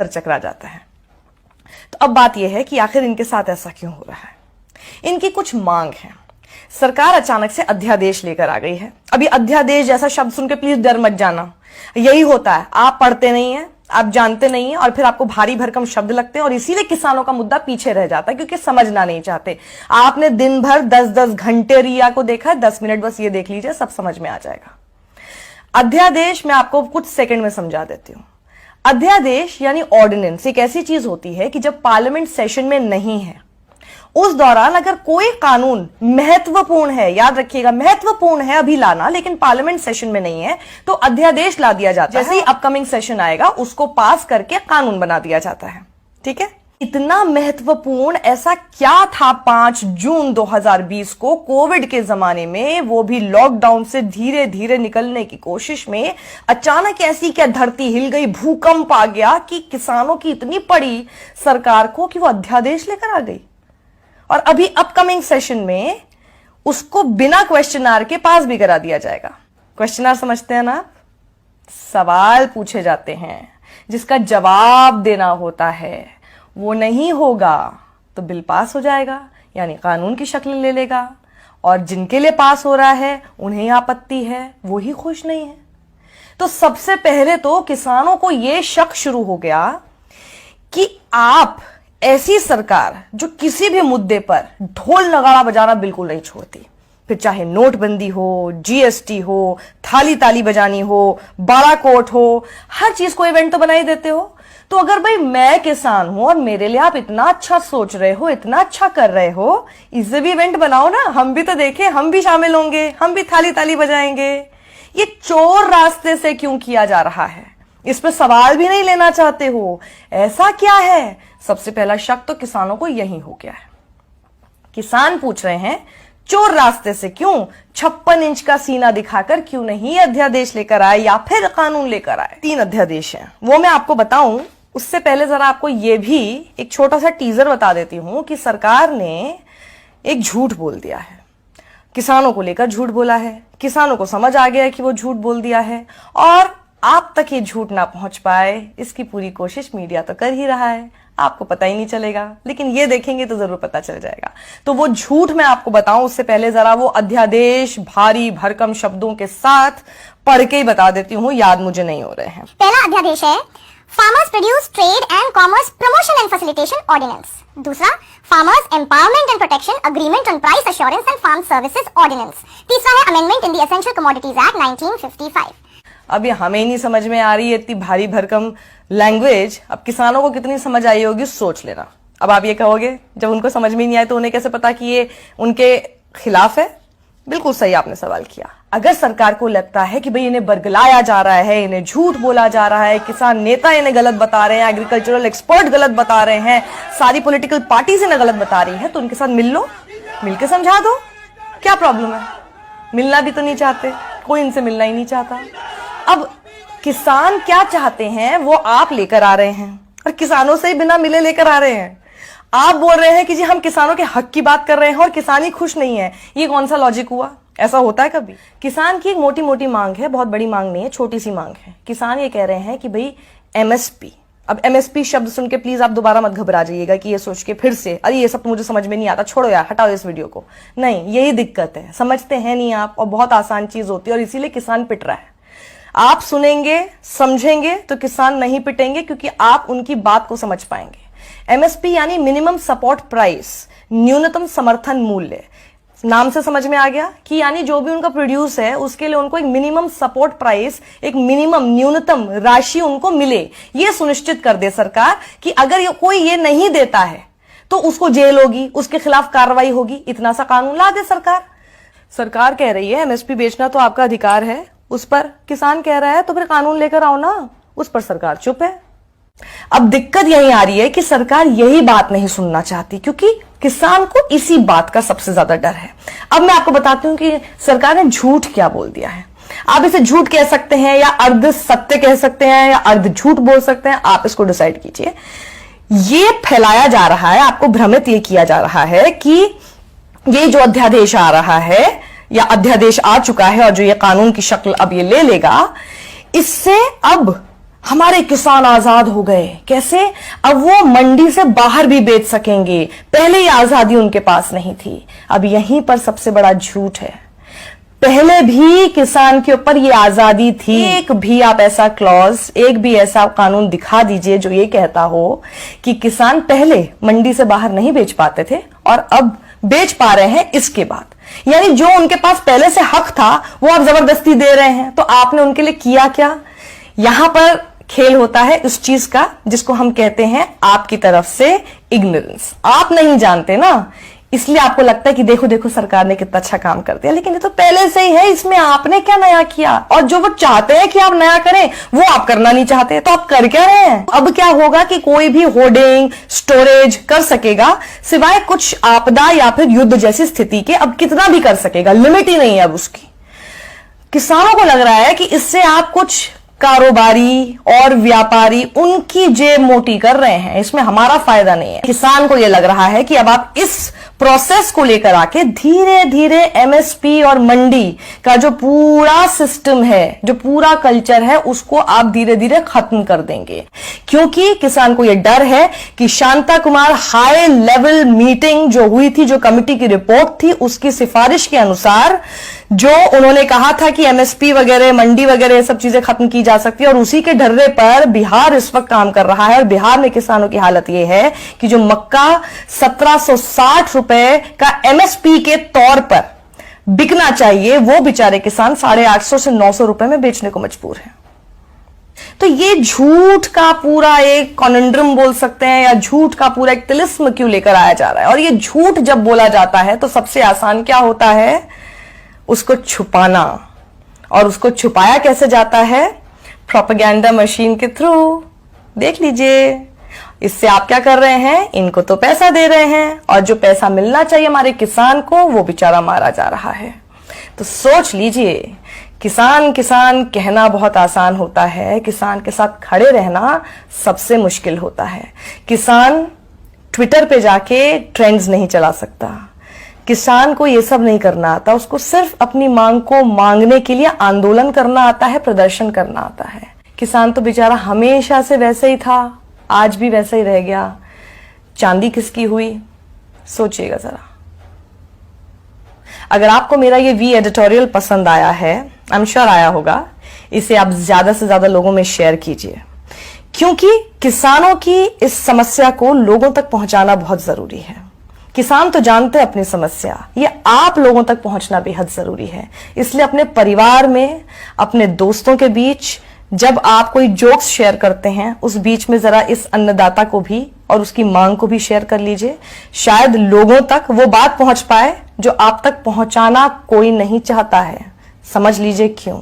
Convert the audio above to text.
चकरा जाता है। तो अब बात यह है कि आखिर इनके साथ ऐसा क्यों हो रहा है। इनकी कुछ मांग है। सरकार अचानक से अध्यादेश लेकर आ गई है। अभी अध्यादेश जैसा शब्द सुन के प्लीज डर मत जाना, यही होता है, आप पढ़ते नहीं है, आप जानते नहीं है और फिर आपको भारी भरकम शब्द लगते हैं और इसीलिए किसानों का मुद्दा पीछे रह जाता है क्योंकि समझना नहीं चाहते। आपने दिन भर 10-10 घंटे रिया को देखा है, 10 मिनट बस ये देख लीजिए, सब समझ में आ जाएगा। अध्यादेश मैं आपको कुछ सेकंड में समझा देती हूं। अध्यादेश यानी ऑर्डिनेंस एक ऐसी चीज होती है कि जब पार्लियामेंट सेशन में नहीं है उस दौरान अगर कोई कानून महत्वपूर्ण है, याद रखिएगा महत्वपूर्ण है अभी लाना, लेकिन पार्लियामेंट सेशन में नहीं है तो अध्यादेश ला दिया जाता है। जैसे ही अपकमिंग सेशन आएगा उसको पास करके कानून बना दिया जाता है। ठीक है, इतना महत्वपूर्ण ऐसा क्या था 5 जून 2020 को कोविड के जमाने में, वो भी लॉकडाउन से धीरे धीरे निकलने की कोशिश में अचानक ऐसी क्या धरती हिल गई, भूकंप आ गया कि किसानों की इतनी पड़ी सरकार को कि वो अध्यादेश लेकर आ गई और अभी अपकमिंग सेशन में उसको बिना क्वेश्चन आर के पास भी करा दिया जाएगा। क्वेश्चन आर समझते हैं ना, सवाल पूछे जाते हैं जिसका जवाब देना होता है, वो नहीं होगा तो बिल पास हो जाएगा यानी कानून की शक्ल ले लेगा और जिनके लिए पास हो रहा है उन्हें आपत्ति है, वो ही खुश नहीं है। तो सबसे पहले तो किसानों को यह शक शुरू हो गया कि आप ऐसी सरकार जो किसी भी मुद्दे पर ढोल नगाड़ा बजाना बिल्कुल नहीं छोड़ती, फिर चाहे नोटबंदी हो, जीएसटी हो, थाली ताली बजानी हो, बालाकोट हो, हर चीज को इवेंट तो बना ही देते हो। तो अगर भाई मैं किसान हूं और मेरे लिए आप इतना अच्छा सोच रहे हो, इतना अच्छा कर रहे हो, इसे भी इवेंट बनाओ ना, हम भी तो देखें, हम भी शामिल होंगे, हम भी थाली ताली बजाएंगे। ये चोर रास्ते से क्यों किया जा रहा है, इस पर सवाल भी नहीं लेना चाहते हो, ऐसा क्या है? सबसे पहला शक तो किसानों को यही हो गया है। किसान पूछ रहे हैं चोर रास्ते से क्यों, 56 इंच का सीना दिखाकर क्यों नहीं अध्यादेश लेकर आए या फिर कानून लेकर आए। 3 अध्यादेश हैं, वो मैं आपको बताऊं उससे पहले जरा आपको ये भी एक छोटा सा टीजर बता देती हूं कि सरकार ने एक झूठ बोल दिया है, किसानों को लेकर झूठ बोला है, किसानों को समझ आ गया है कि वो झूठ बोल दिया है और आप तक ये झूठ ना पहुंच पाए इसकी पूरी कोशिश मीडिया तो कर ही रहा है, आपको पता ही नहीं चलेगा, लेकिन ये देखेंगे तो जरूर पता चल जाएगा। तो वो झूठ मैं आपको बताऊं उससे पहले जरा वो अध्यादेश भारी भरकम शब्दों के साथ पढ़ के ही बता देती हूँ, याद मुझे नहीं हो रहे हैं। पहला अध्यादेश है farmers produce trade and commerce promotion and facilitation ordinance. दूसरा farmers empowerment and protection agreement on price assurance and farm services ordinance. तीसरा है amendment in the essential commodities act 1955। अब ये हमें नहीं समझ में आ रही है इतनी भारी भरकम लैंग्वेज, अब किसानों को कितनी समझ आई होगी सोच लेना। अब आप ये कहोगे जब उनको समझ में नहीं आए तो उन्हें कैसे पता कि ये उनके खिलाफ है? बिल्कुल सही आपने सवाल किया। अगर सरकार को लगता है कि भाई इन्हें बरगलाया जा रहा है, इन्हें झूठ बोला जा रहा है, किसान नेता इन्हें गलत बता रहे हैं, एग्रीकल्चरल एक्सपर्ट गलत बता रहे हैं, सारी पॉलिटिकल पार्टीज इन्हें गलत बता रही है, तो उनके साथ मिल लो, मिलकर समझा दो, क्या प्रॉब्लम है? मिलना भी तो नहीं चाहते, कोई इनसे मिलना ही नहीं चाहता। अब किसान क्या चाहते हैं वो आप लेकर आ रहे हैं और किसानों से ही बिना मिले लेकर आ रहे हैं। आप बोल रहे हैं कि जी हम किसानों के हक की बात कर रहे हैं और किसान ही खुश नहीं है, ये कौन सा लॉजिक हुआ? ऐसा होता है कभी? किसान की एक मोटी मोटी मांग है, बहुत बड़ी मांग नहीं है, छोटी सी मांग है। किसान ये कह रहे हैं कि भाई एमएसपी, अब एमएसपी शब्द सुन के प्लीज आप दोबारा मत घबरा जाइएगा कि ये सोच के फिर से अरे ये सब तो मुझे समझ में नहीं आता, छोड़ो यार, हटाओ इस वीडियो को। नहीं, यही दिक्कत है, समझते हैं नहीं आप और बहुत आसान चीज होती है और इसीलिए किसान पिट रहा है। आप सुनेंगे समझेंगे तो किसान नहीं पिटेंगे क्योंकि आप उनकी बात को समझ पाएंगे। एमएसपी यानी मिनिमम सपोर्ट प्राइस, न्यूनतम समर्थन मूल्य, नाम से समझ में आ गया कि यानी जो भी उनका प्रोड्यूस है उसके लिए उनको एक मिनिमम सपोर्ट प्राइस, एक मिनिमम न्यूनतम राशि उनको मिले, ये सुनिश्चित कर दे सरकार कि अगर कोई ये नहीं देता है तो उसको जेल होगी, उसके खिलाफ कार्रवाई होगी। इतना सा कानून ला दे सरकार। सरकार कह रही है एमएसपी बेचना तो आपका अधिकार है, उस पर किसान कह रहा है तो फिर कानून लेकर आओ ना, उस पर सरकार चुप है। अब दिक्कत यही आ रही है कि सरकार यही बात नहीं सुनना चाहती क्योंकि किसान को इसी बात का सबसे ज्यादा डर है। अब मैं आपको बताती हूं कि सरकार ने झूठ क्या बोल दिया है। आप इसे झूठ कह सकते हैं या अर्ध सत्य कह सकते हैं या अर्ध झूठ बोल सकते हैं, आप इसको डिसाइड कीजिए। ये फैलाया जा रहा है, आपको भ्रमित ये किया जा रहा है कि ये जो अध्यादेश आ रहा है या अध्यादेश आ चुका है और जो ये कानून की शक्ल अब ये ले लेगा, इससे अब हमारे किसान आजाद हो गए। कैसे? अब वो मंडी से बाहर भी बेच सकेंगे। पहले ही आजादी उनके पास नहीं थी। अब यहीं पर सबसे बड़ा झूठ है, पहले भी किसान के ऊपर ये आजादी थी। एक भी आप ऐसा क्लॉज, एक भी ऐसा कानून दिखा दीजिए जो ये कहता हो कि किसान पहले मंडी से बाहर नहीं बेच पाते थे और अब बेच पा रहे हैं इसके बाद। यानी जो उनके पास पहले से हक था वो आप जबरदस्ती दे रहे हैं। तो आपने उनके लिए किया क्या? यहां पर खेल होता है उस चीज का जिसको हम कहते हैं आपकी तरफ से इग्नोरेंस। आप नहीं जानते ना, इसलिए आपको लगता है कि देखो देखो सरकार ने कितना अच्छा काम कर दिया, लेकिन ये तो पहले से ही है, इसमें आपने क्या नया किया? और जो वो चाहते हैं कि आप नया करें वो आप करना नहीं चाहते, तो आप कर क्या रहे हैं? अब क्या होगा कि कोई भी होर्डिंग स्टोरेज कर सकेगा सिवाय कुछ आपदा या फिर युद्ध जैसी स्थिति के। अब कितना भी कर सकेगा, लिमिट ही नहीं है अब उसकी। किसानों को लग रहा है कि इससे आप कुछ कारोबारी और व्यापारी उनकी जेब मोटी कर रहे हैं, इसमें हमारा फायदा नहीं है। किसान को यह लग रहा है कि अब आप इस प्रोसेस को लेकर आके धीरे धीरे एमएसपी और मंडी का जो पूरा सिस्टम है, जो पूरा कल्चर है, उसको आप धीरे धीरे खत्म कर देंगे। क्योंकि किसान को यह डर है कि Shanta Kumar high level meeting जो हुई थी, जो कमिटी की रिपोर्ट थी, उसकी सिफारिश के अनुसार जो उन्होंने कहा था कि एमएसपी वगैरह, मंडी वगैरह ये सब चीजें खत्म की जा सकती है, और उसी के ढर्रे पर बिहार इस वक्त काम कर रहा है। और बिहार में किसानों की हालत यह है कि जो मक्का 1760 रुपए का एमएसपी के तौर पर बिकना चाहिए, वो बेचारे किसान 850 से 900 रुपए में बेचने को मजबूर है। तो ये झूठ का पूरा एक कॉन्ड्रम बोल सकते हैं, या झूठ का पूरा एक तिलिस्म क्यों लेकर आया जा रहा है? और ये झूठ जब बोला जाता है तो सबसे आसान क्या होता है? उसको छुपाना। और उसको छुपाया कैसे जाता है? प्रोपेगेंडा मशीन के थ्रू। देख लीजिए, इससे आप क्या कर रहे हैं? इनको तो पैसा दे रहे हैं, और जो पैसा मिलना चाहिए हमारे किसान को वो बेचारा मारा जा रहा है। तो सोच लीजिए, किसान किसान कहना बहुत आसान होता है, किसान के साथ खड़े रहना सबसे मुश्किल होता है। किसान ट्विटर पे जाके ट्रेंड्स नहीं चला सकता, किसान को ये सब नहीं करना आता, उसको सिर्फ अपनी मांग को मांगने के लिए आंदोलन करना आता है, प्रदर्शन करना आता है। किसान तो बेचारा हमेशा से वैसे ही था, आज भी वैसे ही रह गया। चांदी किसकी हुई? सोचिएगा जरा। अगर आपको मेरा ये वी एडिटोरियल पसंद आया है, आई एम श्योर आया होगा, इसे आप ज्यादा से ज्यादा लोगों में शेयर कीजिए, क्योंकि किसानों की इस समस्या को लोगों तक पहुंचाना बहुत जरूरी है। किसान तो जानते हैं अपनी समस्या, ये आप लोगों तक पहुंचना बेहद जरूरी है। इसलिए अपने परिवार में, अपने दोस्तों के बीच जब आप कोई जोक्स शेयर करते हैं, उस बीच में जरा इस अन्नदाता को भी और उसकी मांग को भी शेयर कर लीजिए। शायद लोगों तक वो बात पहुंच पाए जो आप तक पहुंचाना कोई नहीं चाहता है। समझ लीजिए क्यों।